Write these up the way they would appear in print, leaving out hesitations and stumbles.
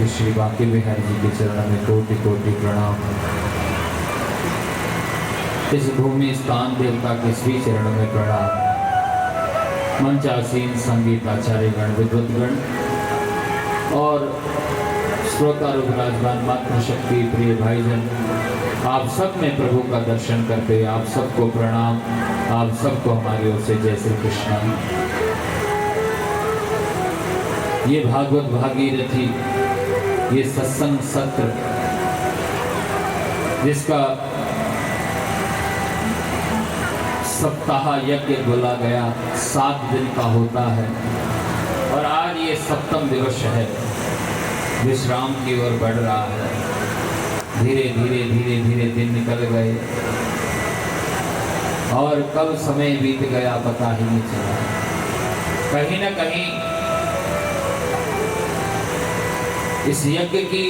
कि श्री बांके बिहारी जी के चरण में कोटि कोटि प्रणाम। इस भूमि स्थान देवता के श्री चरण में प्रणाम। मंचासीन संगीत आचार्य गण, विद्वत गण और श्रोता विराजमान मातृशक्ति प्रिय भाईजन, आप सब में प्रभु का दर्शन करते हुए आप सबको प्रणाम। आप सबको हमारी ओर से जय श्री कृष्ण। ये भागवत भागीरथी, ये सत्संग सत्र जिसका सप्ताह यज्ञ बोला गया 7 दिन का होता है और आज ये 7वां दिवस है, विश्राम की ओर बढ़ रहा है। धीरे धीरे धीरे धीरे दिन निकल गए और कब समय बीत गया पता ही नहीं चला। कहीं ना कहीं इस यज्ञ की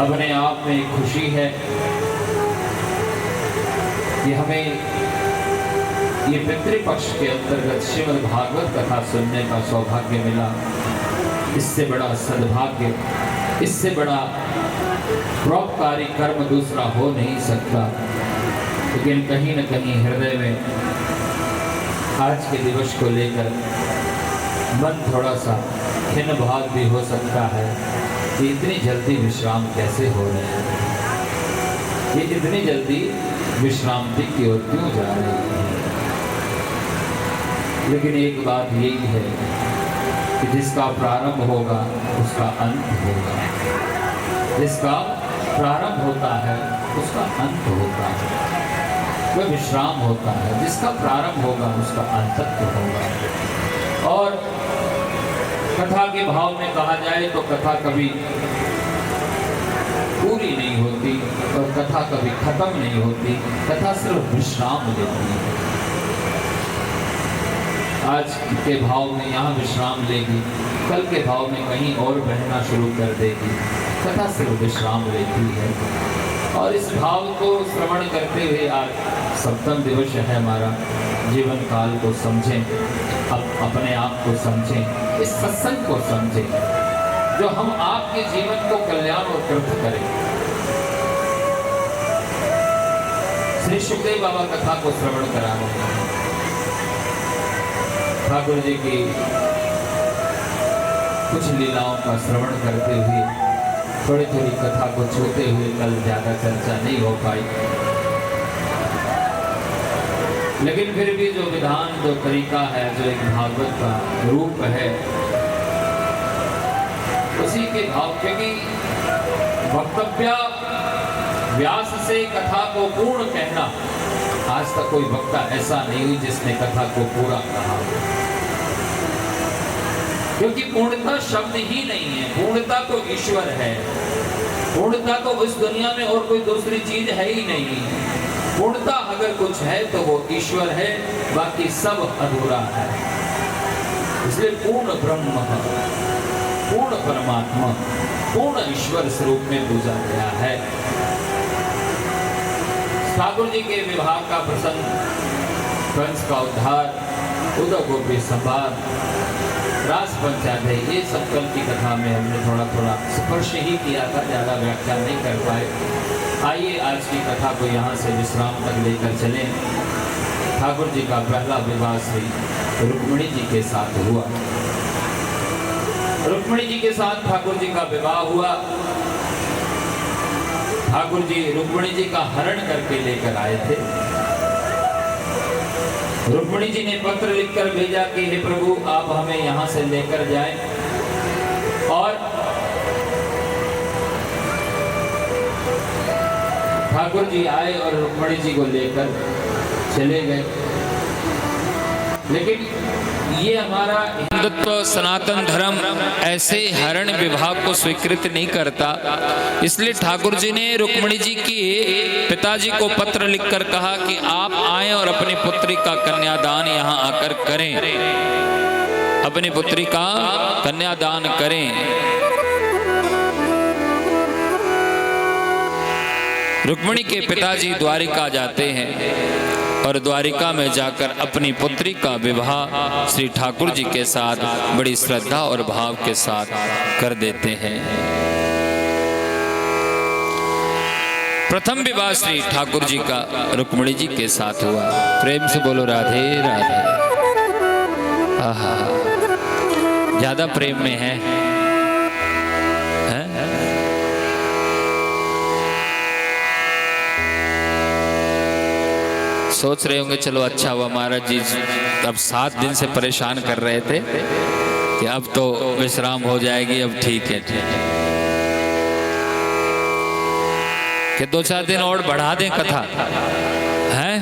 अपने आप में खुशी है कि हमें ये पितृपक्ष के अंतर्गत श्रीमद् भागवत कथा सुनने का सौभाग्य मिला। इससे बड़ा सद्भाग्य, इससे बड़ा परोपकारी कर्म दूसरा हो नहीं सकता। लेकिन कहीं न कहीं हृदय में आज के दिवस को लेकर मन थोड़ा सा खिन्न भाव भी हो सकता है कि इतनी जल्दी विश्राम कैसे हो रहे हैं, ये इतनी जल्दी विश्रांति की ओर क्यों जा रही है। लेकिन एक बात यही है कि जिसका प्रारंभ होगा उसका अंत होगा, जिसका प्रारंभ होता है उसका अंत होता है, वह विश्राम होता है। जिसका प्रारंभ होगा उसका अंतत्व होगा। और कथा के भाव में कहा जाए तो कथा कभी पूरी नहीं होती और कथा कभी खत्म नहीं होती, कथा सिर्फ विश्राम देती है। आज के भाव में यहाँ विश्राम लेगी, कल के भाव में कहीं और बहना शुरू कर देगी। कथा सिर्फ विश्राम लेती है और इस भाव को श्रवण करते हुए आज 7वां दिवस है हमारा। जीवन काल को समझें, अपने आप को समझें, इस सत्संग को समझें जो हम आपके जीवन को कल्याण और कृत करें। श्री सुखदेव बाबा कथा को श्रवण करा रहे हैं। ठाकुर जी की कुछ लीलाओं का श्रवण करते हुए थोड़ी थोड़ी कथा को छूते हुए कल ज्यादा चर्चा नहीं हो पाई, लेकिन फिर भी जो विधान, जो तरीका है, जो एक भागवत का रूप है, उसी के भाव, क्योंकि वक्तव्य व्यास से कथा को पूर्ण कहना, आज तक कोई वक्ता ऐसा नहीं हुई जिसने कथा को पूरा कहा, क्योंकि पूर्णता शब्द ही नहीं है। पूर्णता तो ईश्वर है, पूर्णता तो इस दुनिया में और कोई दूसरी चीज है ही नहीं। पूर्णता अगर कुछ है तो वो ईश्वर है, बाकी सब अधूरा है। इसलिए पूर्ण ब्रह्म, पूर्ण परमात्मा, पूर्ण ईश्वर स्वरूप में पूजा गया है। ठाकुर जी के विवाह का प्रसंग, कंस का उद्धार, उद्धव गोपी संवाद, रास पंचाध्याय, ये सब कल की कथा में हमने थोड़ा थोड़ा स्पर्श ही किया था, ज़्यादा व्याख्या नहीं कर पाए। आइए आज की कथा को यहाँ से विश्राम तक लेकर चलें। ठाकुर जी का पहला विवाह श्री रुक्मिणी जी के साथ हुआ। रुक्मिणी जी के साथ ठाकुर जी का विवाह हुआ। ठाकुर जी रुक्मिणी जी का हरण करके लेकर आए थे। रुक्मिणी जी ने पत्र लिखकर भेजा कि हे प्रभु, आप हमें यहाँ से लेकर जाएं। और ठाकुर जी आए और रुक्मिणी जी को लेकर चले गए। लेकिन ये हमारा हिंदुत्व सनातन धर्म ऐसे हरण विवाह को स्वीकृत नहीं करता। इसलिए ठाकुर जी ने रुक्मिणी जी के पिताजी को पत्र लिखकर कहा कि आप आएं और अपनी पुत्री का कन्यादान यहाँ आकर करें, अपनी पुत्री का कन्यादान करें। रुक्मिणी के पिताजी द्वारिका जाते हैं और द्वारिका में जाकर अपनी पुत्री का विवाह श्री ठाकुर जी के साथ बड़ी श्रद्धा और भाव के साथ कर देते हैं। प्रथम विवाह श्री ठाकुर जी का रुक्मिणी जी के साथ हुआ। प्रेम से बोलो राधे राधे। आहा, ज्यादा प्रेम में है? सोच रहे होंगे चलो अच्छा हुआ महाराज जी अब 7 दिन से परेशान कर रहे थे कि अब तो विश्राम हो जाएगी, अब ठीक है कि 2-4 दिन और बढ़ा दें कथा हैं?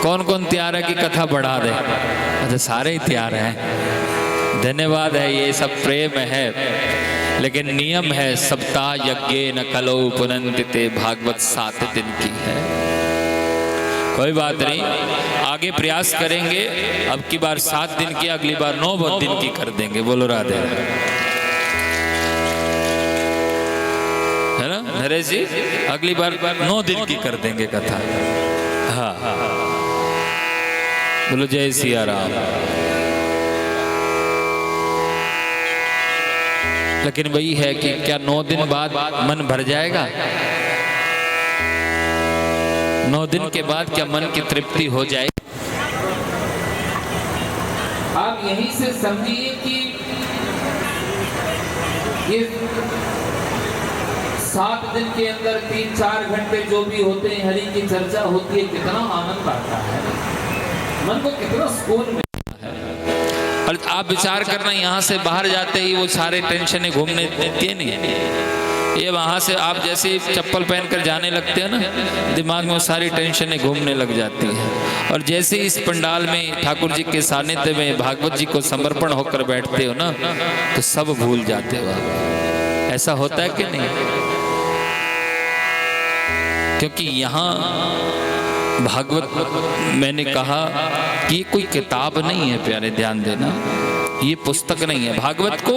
कौन कौन तैयार है कि कथा बढ़ा दे? अच्छा, सारे ही तैयार हैं। धन्यवाद है, ये सब प्रेम है, लेकिन नियम है सप्ताह यज्ञ न कलो पुनन्तिते, भागवत 7 दिन की है। कोई बात नहीं, आगे प्रयास करेंगे। अब की बार 7 दिन की, अगली बार 9 दिन की कर देंगे। बोलो राधे, है ना नरेश जी? अगली बार 9 दिन की कर देंगे कथा। हाँ, बोलो जय सिया राम। लेकिन वही है कि क्या 9 दिन बाद मन भर जाएगा? 9 दिन के बाद क्या मन की तृप्ति हो जाए? आप यहीं से समझिए कि ये 7 दिन के अंदर 3-4 घंटे जो भी होते हैं, हरि की चर्चा होती है, कितना आनंद आता है, मन को कितना सुकून मिलता है। और आप विचार करना, यहाँ से बाहर जाते ही वो सारे टेंशन घूमने देती है नहीं, ये वहाँ से आप जैसे चप्पल पहनकर जाने लगते हैं ना, दिमाग में वो सारी टेंशनें घूमने लग जाती हैं। और जैसे इस पंडाल में ठाकुर जी के सानिध्य में भागवत जी को समर्पण होकर बैठते हो ना, तो सब भूल जाते हो आप। ऐसा होता है कि नहीं? क्योंकि यहाँ भागवत, मैंने कहा कि ये कोई किताब नहीं है प्यारे, ध्यान देना, ये पुस्तक नहीं है। भागवत को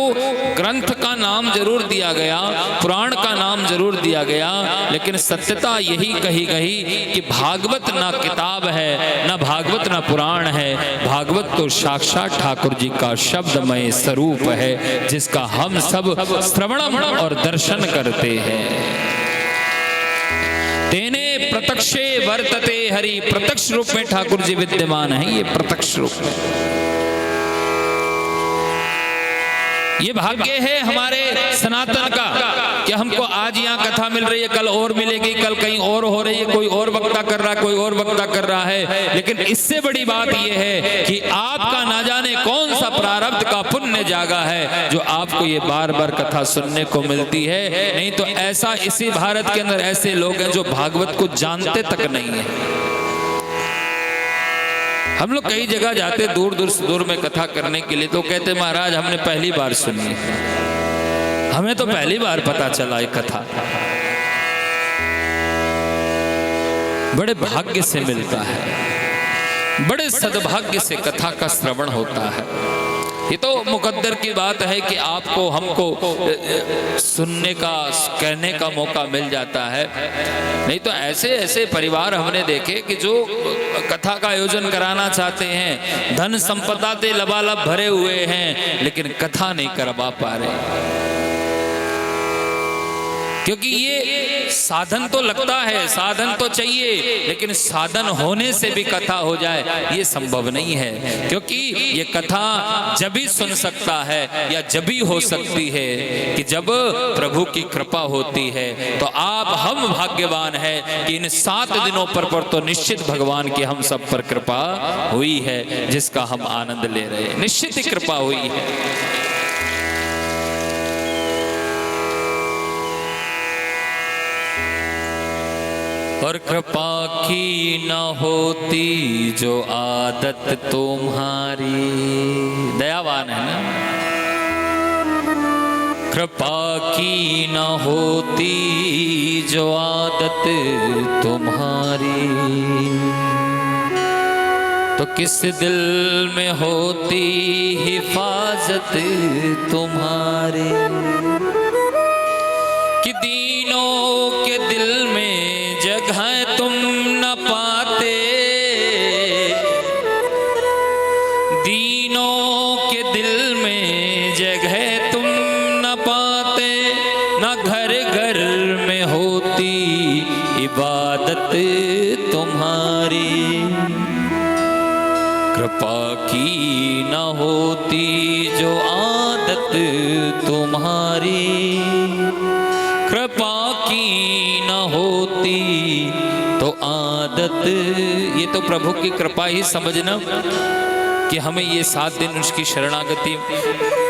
ग्रंथ का नाम जरूर दिया गया, पुराण का नाम जरूर दिया गया, लेकिन सत्यता यही कही गई कि भागवत ना किताब है, ना भागवत ना पुराण है। भागवत तो साक्षात ठाकुर जी का शब्दमय स्वरूप है, जिसका हम सब श्रवणम और दर्शन करते हैं। तेने प्रत्यक्षे वर्तते हरि, प्रत्यक्ष रूप में ठाकुर जी विद्यमान है, ये प्रत्यक्ष रूप में। ये भाग्य है हमारे सनातन का कि हमको आज यहाँ कथा मिल रही है, कल और मिलेगी, कल कहीं और हो रही है, कोई और वक्ता कर रहा है, कोई और वक्ता कर रहा है। लेकिन इससे बड़ी बात यह है कि आपका ना जाने कौन सा प्रारब्ध का पुण्य जागा है जो आपको ये बार बार कथा सुनने को मिलती है। नहीं तो ऐसा इसी भारत के अंदर ऐसे लोग हैं जो भागवत को जानते तक नहीं है। हम लोग कई जगह जाते दूर दूर में कथा करने के लिए, तो कहते महाराज हमने पहली बार सुनी, हमें तो पहली बार पता चला ये कथा। बड़े भाग्य से मिलता है, बड़े सद्भाग्य से कथा का श्रवण होता है। ये तो मुकद्दर की बात है कि आपको हमको सुनने का, कहने का मौका मिल जाता है। नहीं तो ऐसे ऐसे परिवार हमने देखे कि जो कथा का आयोजन कराना चाहते हैं, धन संपदा से लबालब भरे हुए हैं, लेकिन कथा नहीं करवा पा रहे। क्योंकि ये साधन तो लगता है, साधन तो चाहिए, लेकिन साधन होने से भी कथा हो जाए ये संभव नहीं है। क्योंकि ये कथा जब भी सुन सकता है या जब भी हो सकती है कि जब प्रभु की कृपा होती है। तो आप हम भाग्यवान है कि इन 7 दिनों पर तो निश्चित भगवान की हम सब पर कृपा हुई है, जिसका हम आनंद ले रहे हैं। निश्चित ही कृपा हुई है। और कृपा की न होती जो आदत तुम्हारी, दयावान है ना। कृपा की न होती जो आदत तुम्हारी, तो किस दिल में होती हिफाजत तुम्हारी, कि दीनों के दिल में जगह तुम न पाते, दीनों के दिल में जगह तुम न पाते, न घर घर में होती आदत तुम्हारी, कृपा की न होती जो आदत तुम्हारी, कृपा की न होती तो आदत। ये तो प्रभु की कृपा ही समझना कि हमें ये 7 दिन उसकी शरणागति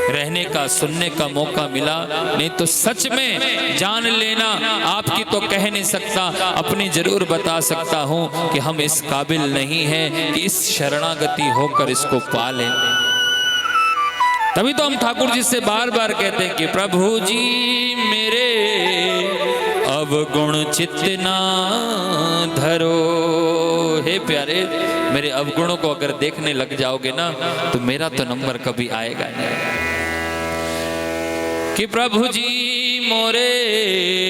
रहने का, सुनने का मौका मिला। नहीं तो सच में जान लेना, आपकी तो कह नहीं सकता, अपनी जरूर बता सकता हूं कि हम इस काबिल नहीं हैं कि इस शरणागति होकर इसको पालें। तभी तो हम ठाकुर जी से बार बार कहते हैं कि प्रभु जी मेरे अवगुण चित्त ना धरो। हे प्यारे, मेरे अवगुणों को अगर देखने लग जाओगे ना तो मेरा तो नंबर कभी आएगा नहीं। कि प्रभु जी मोरे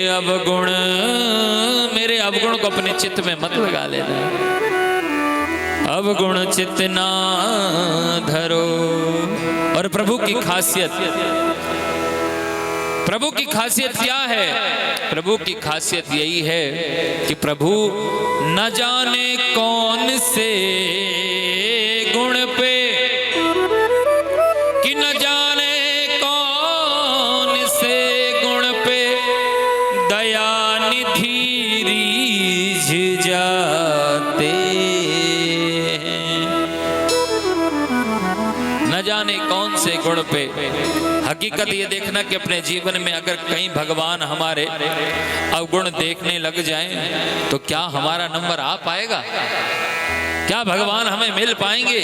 अवगुण, मेरे अवगुण को अपने चित्त में मत लगा लेना। अवगुण चित्त ना धरो। और प्रभु की खासियत, प्रभु की खासियत क्या है? प्रभु की खासियत यही है कि प्रभु न जाने कौन से गुण पे, कि न जाने कौन से गुण पे दया निधि रीझ जाते हैं। न जाने कौन से गुण पे। हकीकत ये देखना कि अपने जीवन में अगर कहीं भगवान हमारे अवगुण देखने लग जाएं तो क्या हमारा नंबर आ पाएगा? क्या भगवान हमें मिल पाएंगे?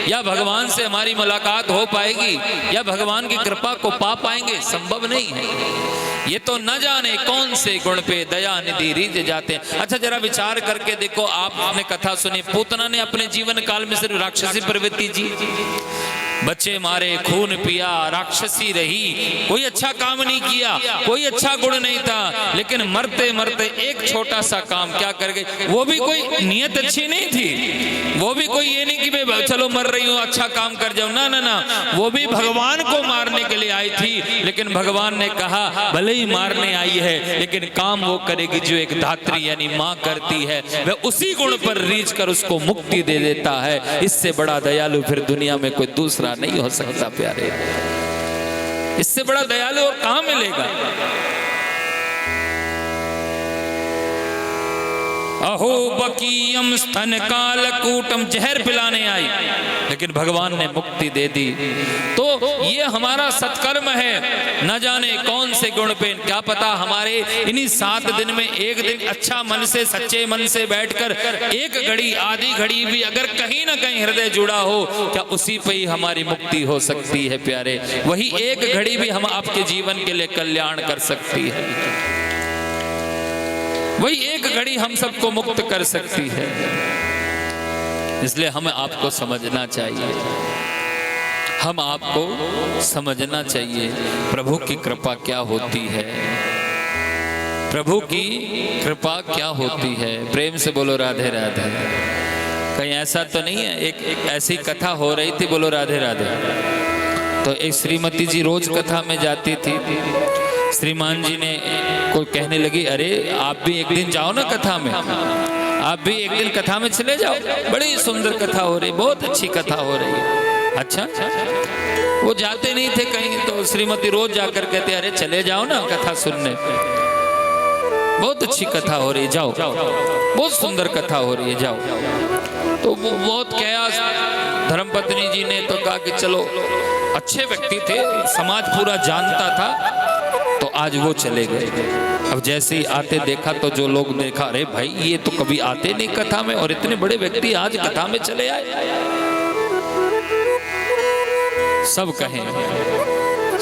या भगवान से हमारी मुलाकात हो पाएगी? या भगवान की कृपा को पा पाएंगे? संभव नहीं है। ये तो न जाने कौन से गुण पे दया निधि रीझ जाते हैं। अच्छा जरा विचार करके देखो, आपने कथा सुनी, पूतना ने अपने जीवन काल में सिर्फ राक्षसी प्रवृत्ति जी, बच्चे मारे, खून पिया, राक्षसी रही, कोई अच्छा काम नहीं किया, कोई अच्छा गुण नहीं था, लेकिन मरते मरते एक छोटा सा काम क्या कर गई? वो भी कोई नियत अच्छी नहीं थी, वो भी कोई ये नहीं कि मैं चलो मर रही हूँ अच्छा काम कर जाऊं, ना ना ना, वो भी भगवान को मारने के लिए आई थी। लेकिन भगवान ने कहा भले ही मारने आई है लेकिन काम वो करेगी जो एक धात्री यानी माँ करती है। वह उसी गुण पर रीझ कर उसको मुक्ति दे देता है। इससे बड़ा दयालु फिर दुनिया में कोई दूसरा नहीं हो सकता प्यारे। इससे बड़ा दयालु और कहां मिलेगा? अहो बकीयम स्तन कालकूटम, जहर पिलाने आई लेकिन भगवान ने मुक्ति दे दी। तो ये हमारा सत्कर्म है। न जाने कौन से गुण पे, क्या पता हमारे इन्हीं 7 दिन में एक दिन अच्छा मन से, सच्चे मन से बैठकर एक घड़ी, आधी घड़ी भी अगर कहीं ना कहीं हृदय जुड़ा हो, क्या उसी पे ही हमारी मुक्ति हो सकती है प्यारे। वही एक घड़ी भी हम आपके जीवन के लिए कल्याण कर सकती है। वही एक घड़ी हम सबको मुक्त कर सकती है। इसलिए हमें आपको समझना चाहिए, हम आपको समझना चाहिए प्रभु की कृपा क्या होती है। प्रभु की कृपा क्या होती है? प्रेम से बोलो राधे राधे। कहीं ऐसा तो नहीं है, एक ऐसी कथा हो रही थी, बोलो राधे राधे। तो एक श्रीमती जी रोज कथा में जाती थी। श्रीमान जी ने कोई कहने लगी, अरे आप भी एक दिन जाओ ना कथा में, आप भी एक दिन कथा में चले जाओ, बड़ी सुंदर कथा हो रही, बहुत अच्छी कथा हो रही है। अच्छा, वो जाते नहीं थे कहीं, तो श्रीमती रोज जाकर कहते अरे चले जाओ ना कथा सुनने, बहुत अच्छी कथा हो रही, जाओ, बहुत सुंदर कथा हो रही है, जाओ। तो वो बहुत कहा, धर्मपत्नी जी ने तो कहा कि चलो, अच्छे व्यक्ति थे, समाज पूरा जानता था, तो आज वो चले गए। अब जैसे ही आते देखा तो जो लोग देखा, अरे भाई ये तो कभी आते नहीं कथा में, और इतने बड़े व्यक्ति आज कथा में चले आए। सब कहें,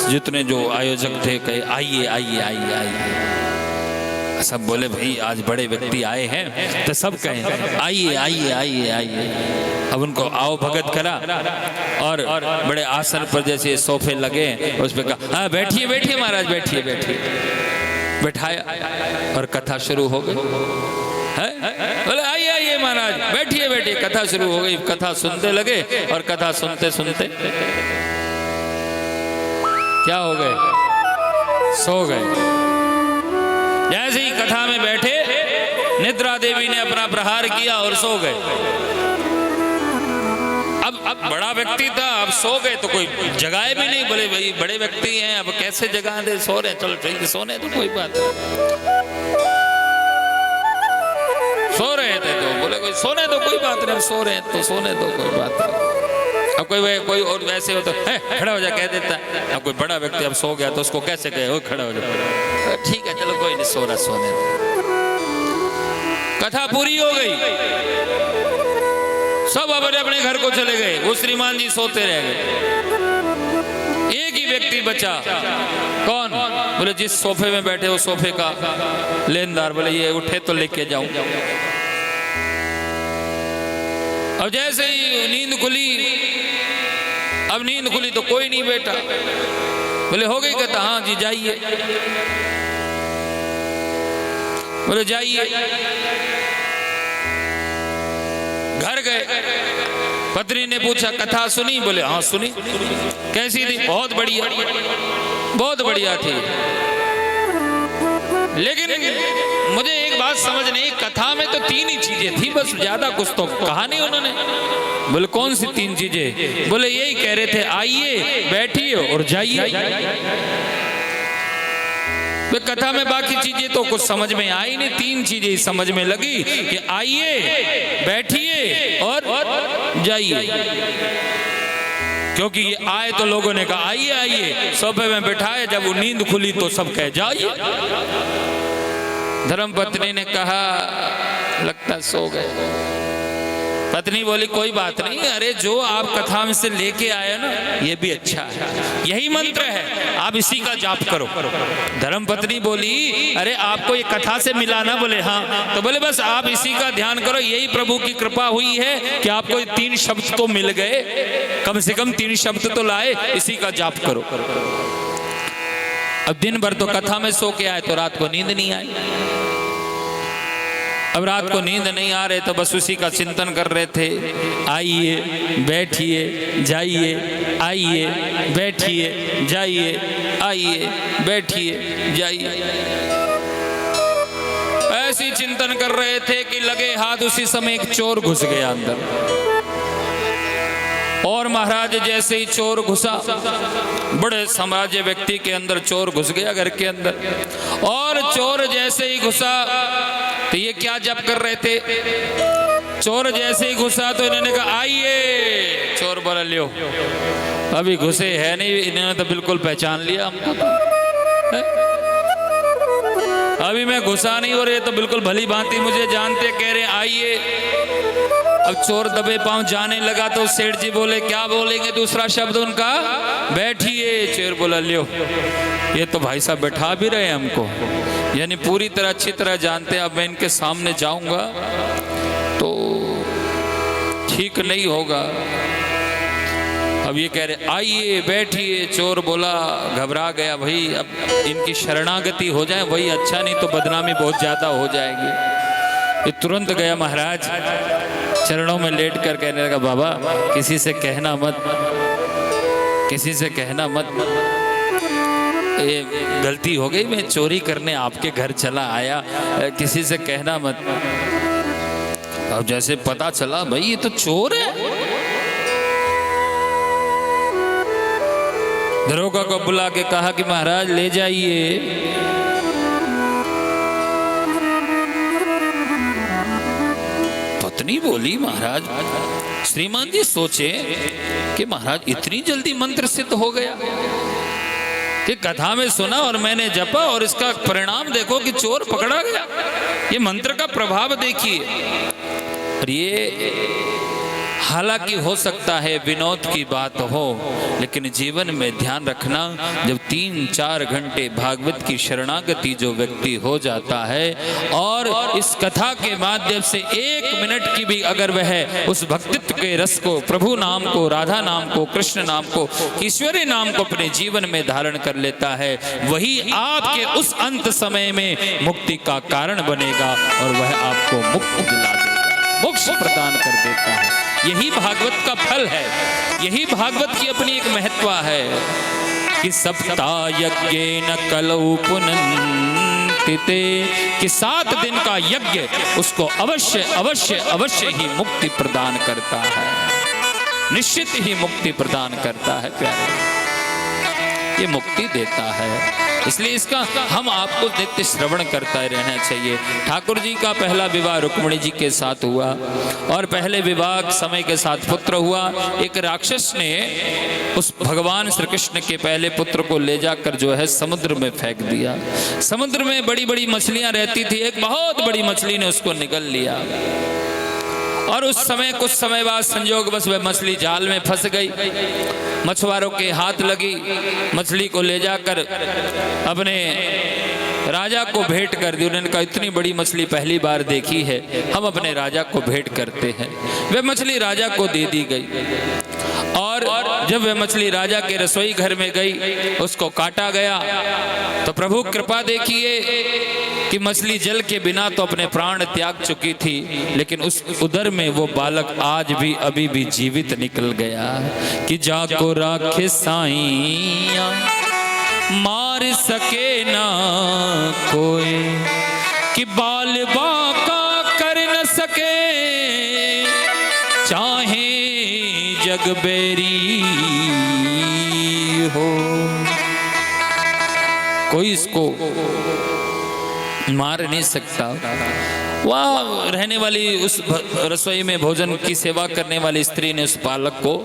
जितने जो आयोजक थे कहे आइए आइए आइए आइए। सब बोले भाई आज बड़े व्यक्ति आए हैं, तो सब कहें आइए आइए आइए आइए। अब उनको आओ भगत करा और बड़े आसन पर जैसे सोफे लगे उस पर कहा हाँ बैठिए बैठिए महाराज, बैठिए बैठिए, बैठाया और कथा शुरू हो गई। बोले आइए आइए महाराज, बैठिए बैठिए, कथा शुरू हो गई। कथा सुनते लगे और कथा सुनते सुनते क्या हो गए? सो गए। जैसे ही कथा में बैठे निद्रा देवी ने अपना प्रहार किया और सो गए। अब बड़ा व्यक्ति था, अब सो गए तो कोई जगाए भी नहीं। बोले भाई बड़े व्यक्ति हैं, अब कैसे जगा दे, सो रहे, चलो ठीक सोने तो कोई बात नहीं। सो रहे थे तो बोले कोई सोने तो कोई बात नहीं, सो रहे हैं तो सोने तो कोई बात नहीं। अब कोई और वैसे हो तो खड़ा हो जा कह देता। अब कोई बड़ा व्यक्ति अब सो गया तो उसको कैसे कहे खड़ा हो जा, ठीक है चलो कोई नहीं, सो रहा सोने दो। कथा पूरी हो गई, सब अपने अपने घर को चले गए, वो श्रीमान जी सोते रह गए। एक ही व्यक्ति बचा, कौन? बोले जिस सोफे में बैठे वो सोफे का लेनदार। बोले ये उठे तो लेके जाऊं। अब जैसे ही नींद खुली, अब नींद खुली तो कोई नहीं बैठा। बोले हो गई? कहता हाँ जी जाइए। बोले जाइए। घर गए, पत्नी ने पूछा कथा सुनी? बोले हाँ सुनी। कैसी थी? बहुत बढ़िया, बहुत बढ़िया थी। लेकिन मुझे एक बात समझ नहीं, कथा में तो 3 ही चीजें थी बस, ज्यादा कुछ तो कहा नहीं उन्होंने। बोले कौन सी 3 चीजें? बोले यही कह रहे थे आइए, बैठिए और जाइए। कथा में बाकी चीजें तो कुछ समझ में आई नहीं, 3 चीजें ही समझ में लगी कि आइए, बैठिए और जाइए। क्योंकि ये आए तो लोगों ने कहा आइए आइए, सोफे में बैठाए, जब वो नींद खुली तो सब कह जाइए। धर्मपत्नी ने कहा लगता सो गए। पत्नी बोली कोई बात नहीं, अरे जो आप कथा में से लेके आए ना ये भी अच्छा है, यही मंत्र है, आप इसी का जाप करो। धर्मपत्नी बोली अरे आपको ये कथा से मिला ना? बोले हाँ। तो बोले बस आप इसी का ध्यान करो, यही प्रभु की कृपा हुई है कि आपको 3 शब्द तो मिल गए, कम से कम 3 शब्द तो लाए, इसी का जाप करो। अब दिन भर तो कथा में सो के आए तो रात को नींद नहीं आई। अब रात को नींद नहीं आ रहे तो बस उसी का चिंतन कर रहे थे, आइए बैठिए जाइए, आइए बैठिए जाइए, आइए बैठिए जाइए। ऐसी चिंतन कर रहे थे कि लगे हाथ उसी समय एक चोर घुस गया अंदर। और महाराज जैसे ही चोर घुसा, बड़े साम्राज्य व्यक्ति के अंदर चोर घुस गया घर के अंदर, और चोर जैसे ही घुसा तो ये क्या जप कर रहे थे? चोर जैसे ही घुसा तो इन्होंने कहा आइए। चोर बोला लियो, अभी घुसे है नहीं, इन्होंने तो बिल्कुल पहचान लिया हमको तो। अभी मैं घुसा नहीं और ये तो बिल्कुल भली भांति मुझे जानते, कह रहे आइए। अब चोर दबे पांव जाने लगा तो सेठ जी बोले क्या बोलेंगे दूसरा शब्द उनका? बैठिए। चोर बोला लियो, ये तो भाई साहब बैठा भी रहे हमको, यानी पूरी तरह अच्छी तरह जानते। अब मैं इनके सामने जाऊंगा तो ठीक नहीं होगा। अब ये कह रहे आइए बैठिए। चोर बोला, घबरा गया, भाई अब इनकी शरणागति हो जाए वही अच्छा, नहीं तो बदनामी बहुत ज्यादा हो जाएगी। ये तुरंत गया महाराज चरणों में लेट कर कहने लगा बाबा किसी से कहना मत, किसी से कहना मत, ये गलती हो गई, मैं चोरी करने आपके घर चला आया, किसी से कहना मत। अब जैसे पता चला भाई ये तो चोर है, दरोगा को बुला के कहा कि महाराज ले जाइए। पत्नी बोली महाराज, श्रीमान जी सोचे कि महाराज इतनी जल्दी मंत्र सिद्ध हो गया कि कथा में सुना और मैंने जपा और इसका परिणाम देखो कि चोर पकड़ा गया। ये मंत्र का प्रभाव देखिए। और ये हालांकि हो सकता है विनोद की बात हो, लेकिन जीवन में ध्यान रखना, जब 3-4 घंटे भागवत की शरणागति जो व्यक्ति हो जाता है और इस कथा के माध्यम से 1 मिनट की भी अगर वह उस भक्तित्व के रस को, प्रभु नाम को, राधा नाम को, कृष्ण नाम को, ईश्वरी नाम को अपने जीवन में धारण कर लेता है, वही आपके उस अंत समय में मुक्ति का कारण बनेगा और वह आपको मुक्ति दिला देगा, मोक्ष प्रदान कर देता है। यही भागवत का फल है, यही भागवत की अपनी एक महत्व है कि सप्ता यज्ञेन कलौ पुनन्ति मुक्ति ते, कि 7 दिन का यज्ञ उसको अवश्य अवश्य अवश्य ही मुक्ति प्रदान करता है, निश्चित ही मुक्ति प्रदान करता है प्यारे, ये मुक्ति देता है। इसलिए इसका हम आपको नित्य श्रवण करता रहना चाहिए। ठाकुर जी का पहला विवाह रुक्मिणी जी के साथ हुआ और पहले विवाह समय के साथ पुत्र हुआ। एक राक्षस ने उस भगवान श्री कृष्ण के पहले पुत्र को ले जाकर जो है समुद्र में फेंक दिया। समुद्र में बड़ी बड़ी मछलियां रहती थी, एक बहुत बड़ी मछली ने उसको निगल लिया और उस समय कुछ समय बाद संयोग बस वह मछली जाल में फंस गई, मछुआरों के हाथ लगी, मछली को ले जाकर अपने राजा को भेंट कर दी। उन्होंने कहा इतनी बड़ी मछली पहली बार देखी है, हम अपने राजा को भेंट करते हैं। वह मछली राजा को दे दी गई और जब वह मछली राजा के रसोई घर में गई, उसको काटा गया तो प्रभु कृपा देखिए कि मछली जल के बिना तो अपने प्राण त्याग चुकी थी, लेकिन उस उदर में वो बालक आज भी अभी भी जीवित निकल गया। कि जाको राखे साईं मार सके ना कोई, कि बाल बाका कर न सके चाहे जग बेरी हो। कोई इसको मार नहीं सकता। वहाँ रहने वाली उस रसोई में भोजन की सेवा करने वाली स्त्री ने उस बालक को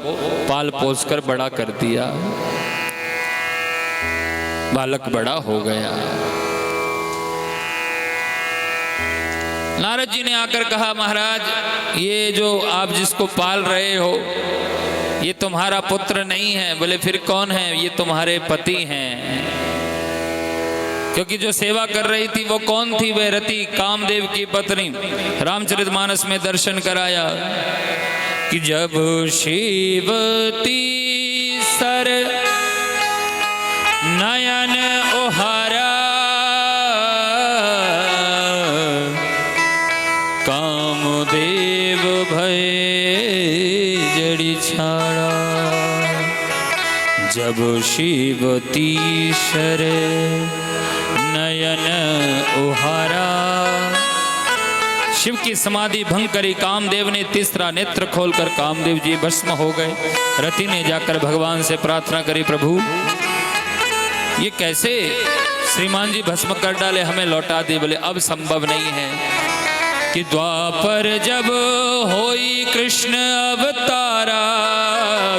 पाल पोस कर बड़ा कर दिया। बालक बड़ा हो गया। नारद जी ने आकर कहा महाराज ये जो आप जिसको पाल रहे हो ये तुम्हारा पुत्र नहीं है। बोले फिर कौन है? ये तुम्हारे पति हैं। क्योंकि जो सेवा कर रही थी वो कौन थी? वह रति कामदेव की पत्नी। रामचरितमानस में दर्शन कराया कि जब शिवती सर नयन ओहारा कामदेव भय जड़ी छाड़ा। जब शिवती सर नयन उहारा। शिव की समाधि भंग करी कामदेव ने, तीसरा नेत्र खोलकर कामदेव जी भस्म हो गए। रति ने जाकर भगवान से प्रार्थना करी प्रभु ये कैसे श्रीमान जी भस्म कर डाले, हमें लौटा दे। बोले अब संभव नहीं है कि द्वापर जब होई कृष्ण अवतारा,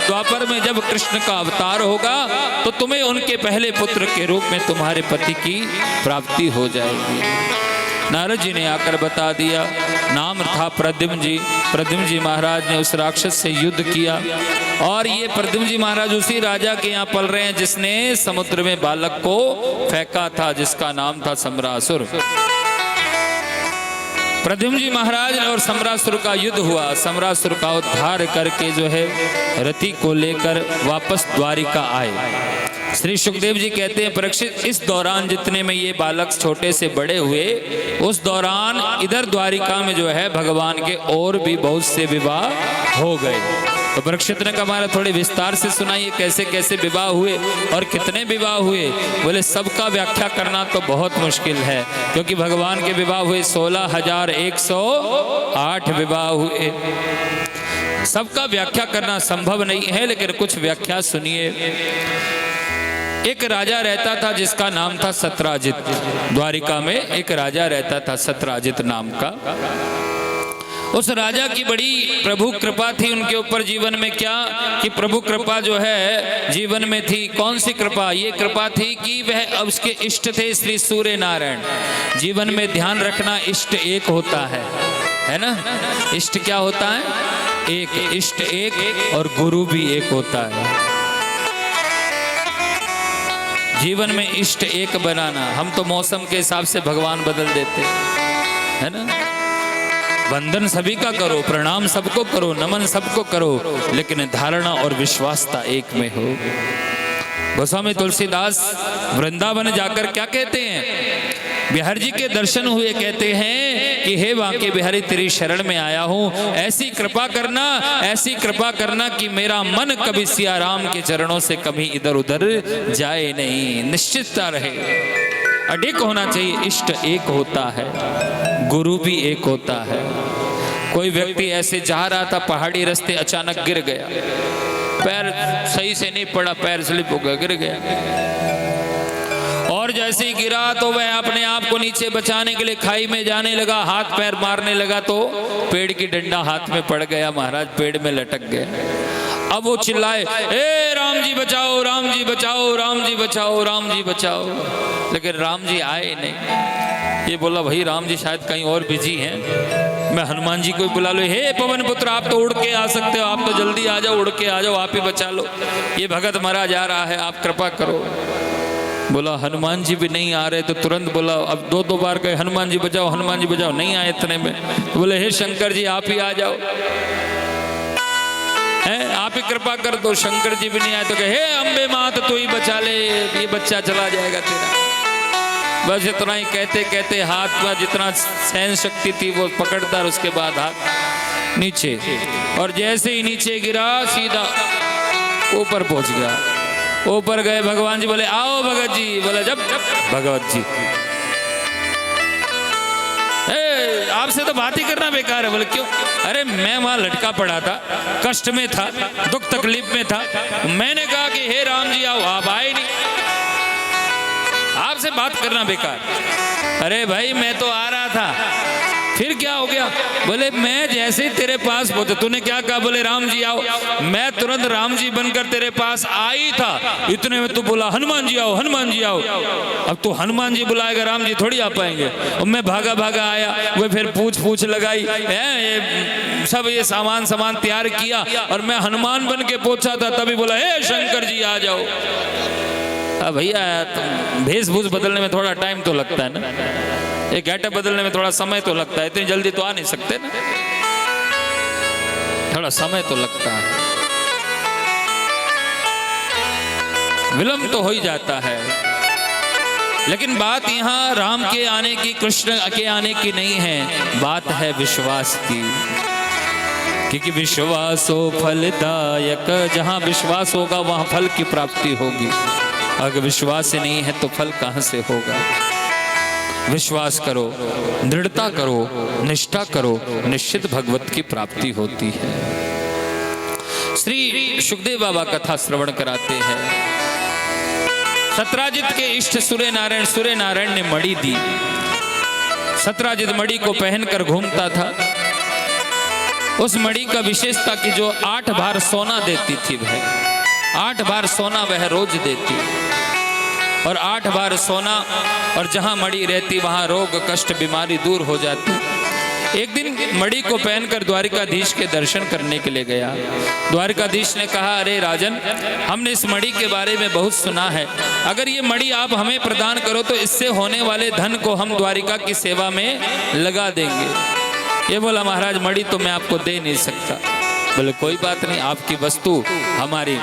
द्वापर में जब कृष्ण का अवतार होगा तो तुम्हें उनके पहले पुत्र के रूप में तुम्हारे पति की प्राप्ति हो जाएगी। नारद जी ने आकर बता दिया। नाम था प्रद्युम्न जी। प्रद्युम्न जी महाराज ने उस राक्षस से युद्ध किया और ये प्रद्युम्न जी महाराज उसी राजा के यहाँ पल रहे हैं जिसने समुद्र में बालक को फेंका था, जिसका नाम था सम्रासुर। प्रद्युम्न जी महाराज और सम्रासुर का युद्ध हुआ। सम्रासुर का उद्धार करके जो है रति को लेकर वापस द्वारिका आए। श्री सुखदेव जी कहते हैं परीक्षित इस दौरान जितने में ये बालक छोटे से बड़े हुए, उस दौरान इधर द्वारिका में जो है भगवान के और भी बहुत से विवाह हो गए। तो परीक्षित ने कहा हमारा थोड़े विस्तार से सुनाइए कैसे कैसे विवाह हुए और कितने विवाह हुए। बोले सबका व्याख्या करना तो बहुत मुश्किल है क्योंकि भगवान के विवाह हुए 16,108 विवाह हुए। सबका व्याख्या करना संभव नहीं है, लेकिन कुछ व्याख्या सुनिए। एक राजा रहता था जिसका नाम था सत्राजित। द्वारिका में एक राजा रहता था सत्राजित नाम का। उस राजा की बड़ी प्रभु कृपा थी उनके ऊपर जीवन में। क्या कि प्रभु कृपा जो है जीवन में थी। कौन सी कृपा? ये कृपा थी कि वह उसके इष्ट थे श्री सूर्य नारायण। जीवन में ध्यान रखना, इष्ट एक होता है ना। इष्ट क्या होता है? एक। इष्ट एक और गुरु भी एक होता है। जीवन में इष्ट एक बनाना। हम तो मौसम के हिसाब से भगवान बदल देते है ना। वंदन सभी का करो, प्रणाम सबको करो, नमन सबको करो, लेकिन धारणा और विश्वासता एक में हो। गोस्वामी तुलसीदास वृंदावन जाकर क्या कहते हैं? बिहार जी के दर्शन हुए, कहते हैं कि हे बांके बिहारी तेरी शरण में आया हूँ, ऐसी कृपा करना, ऐसी कृपा करना कि मेरा मन कभी सिया राम के चरणों से कभी इधर उधर जाए नहीं, निश्चितता रहे। अडिग होना चाहिए। इष्ट एक होता है, गुरु भी एक होता है। कोई व्यक्ति ऐसे जा रहा था पहाड़ी रास्ते, अचानक गिर गया, पैर सही से नहीं पड़ा, पैर स्लिप हो गया, गिर गया। और जैसे ही गिरा तो वह अपने आप को नीचे बचाने के लिए खाई में जाने लगा, हाथ पैर मारने लगा तो पेड़ की डंडा हाथ में पड़ गया, महाराज पेड़ में लटक गया। अब वो चिल्लाए, ए राम जी बचाओ, राम जी बचाओ, राम जी बचाओ, राम जी बचाओ, लेकिन राम जी आए नहीं। ये बोला भाई राम जी शायद कहीं और बिजी हैं, मैं हनुमान जी को बुला लो। हे पवन पुत्र, आप तो उड़ के आ सकते हो, आप तो जल्दी आ जाओ, उड़ के आ जाओ, आप ही बचा लो, ये भगत मरा जा रहा है, आप कृपा करो। बोला हनुमान जी भी नहीं आ रहे, तो तुरंत बोला, अब दो बार कहे हनुमान जी बचाओ, हनुमान जी बचाओ, नहीं आए इतने में। तो बोले हे शंकर जी आप ही आ जाओ, हैं आप ही कृपा कर दो। शंकर जी भी नहीं आए तो कहे हे अम्बे मात तू ही बचा ले, ये बच्चा चला जाएगा तेरा। बस इतना ही कहते कहते हाथ में जितना सहन शक्ति थी वो पकड़ता, उसके बाद हाथ नीचे, और जैसे ही नीचे गिरा सीधा ऊपर पहुंच गया। ऊपर गए भगवान जी, बोले आओ भगत जी। बोले जब भगवत जी आपसे तो बात ही करना बेकार है। बोले क्यों? अरे मैं वहां लटका पड़ा था, कष्ट में था, दुख तकलीफ में था, मैंने कहा कि हे राम जी आओ, आप आए नहीं, आपसे बात करना बेकार। अरे भाई मैं तो आ रहा था, फिर क्या हो गया? बोले मैं जैसे ही तेरे पास पहुंचा, तूने क्या कहा? बोले राम जी आओ, मैं तुरंत राम जी बनकर तेरे पास आई था, इतने में तू बोला हनुमान जी आओ, हनुमान जी आओ। अब तू हनुमान जी बुलाएगा, राम जी थोड़ी आ पाएंगे। और मैं भागा भागा आया, वो फिर पूछ लगाई, सब ये सामान तैयार किया, और मैं हनुमान बन के पहुंचा था, तभी बोला हे शंकर जी आ जाओ। अब भैया भेषभूष बदलने में थोड़ा टाइम तो लगता है ना, एक गेटअप बदलने में थोड़ा समय तो लगता है, इतनी जल्दी तो आ नहीं सकते ना, थोड़ा समय तो लगता है, विलंब तो हो ही जाता है। लेकिन बात यहाँ राम के आने की, कृष्ण के आने की नहीं है, बात है विश्वास की। क्योंकि विश्वासो फलदायक, जहाँ विश्वास होगा वहाँ फल की प्राप्ति होगी। अगर विश्वास ही नहीं है तो फल कहाँ से होगा? विश्वास करो, दृढ़ता करो, निष्ठा करो, निश्चित भगवत की प्राप्ति होती है। श्री सुखदेव बाबा कथा श्रवण कराते हैं। सत्राजित के इष्ट सूर्य नारायण ने मणि दी। सत्राजित मणि को पहनकर घूमता था। उस मणि का विशेषता कि जो 8 बार सोना देती थी, वह 8 बार सोना वह रोज देती, और 8 बार सोना, और जहां मणि रहती वहां रोग कष्ट बीमारी दूर हो जाती। एक दिन मणि को पहनकर द्वारिकाधीश के दर्शन करने के लिए गया। द्वारिकाधीश ने कहा, अरे राजन, हमने इस मणि के बारे में बहुत सुना है, अगर ये मणि आप हमें प्रदान करो तो इससे होने वाले धन को हम द्वारिका की सेवा में लगा देंगे। ये बोला महाराज मणि तो मैं आपको दे नहीं सकता। बोले कोई बात नहीं, आपकी वस्तु हमारी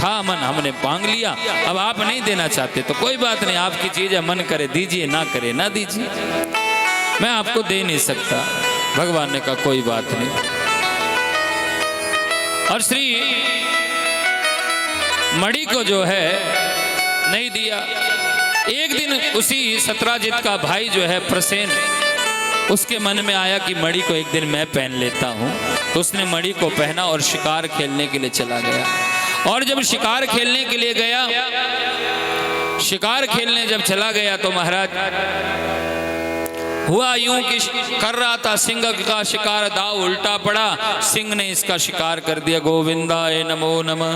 था मन, हमने मांग लिया, अब आप नहीं देना चाहते तो कोई बात नहीं, आपकी चीज है, मन करे दीजिए, ना करे ना दीजिए, मैं आपको दे नहीं सकता। भगवान ने कहा कोई बात नहीं। और श्री मणि को जो है नहीं दिया। एक दिन उसी सत्राजित का भाई जो है प्रसेन, उसके मन में आया कि मणि को एक दिन मैं पहन लेता हूँ, तो उसने मणि को पहना और शिकार खेलने के लिए चला गया। और जब शिकार खेलने के लिए गया, शिकार खेलने जब चला गया तो महाराज हुआ यूं कि कर रहा था सिंह का शिकार, दाव उल्टा पड़ा, सिंह ने इसका शिकार कर दिया। गोविंदाय नमो नमः।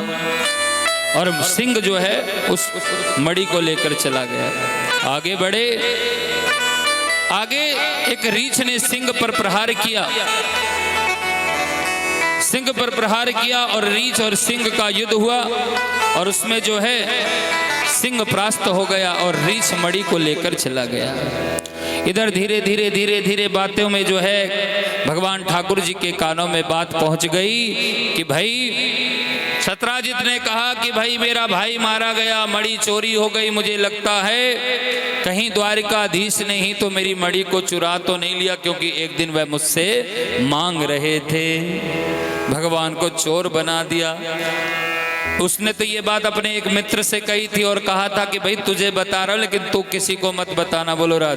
और सिंह जो है उस मणि को लेकर चला गया। आगे बढ़े, आगे एक रीछ ने सिंह पर प्रहार किया, सिंह पर प्रहार किया, और रीछ और सिंह का युद्ध हुआ, और उसमें जो है सिंह परास्त हो गया और रीछ मणि को लेकर चला गया। इधर धीरे धीरे धीरे धीरे बातों में जो है भगवान ठाकुर जी के कानों में बात पहुंच गई कि भाई सत्राजित ने कहा कि भाई मेरा भाई मारा गया, मणि चोरी हो गई, मुझे लगता है कहीं द्वारिकाधीश ने ही तो मेरी मणि को चुरा तो नहीं लिया, क्योंकि एक दिन वह मुझसे मांग रहे थे, भगवान को चोर बना दिया। उसने तो ये बात अपने एक मित्र से कही थी और कहा था कि भाई तुझे बता रहा हूं लेकिन तू किसी को मत बताना। बोलो राधे।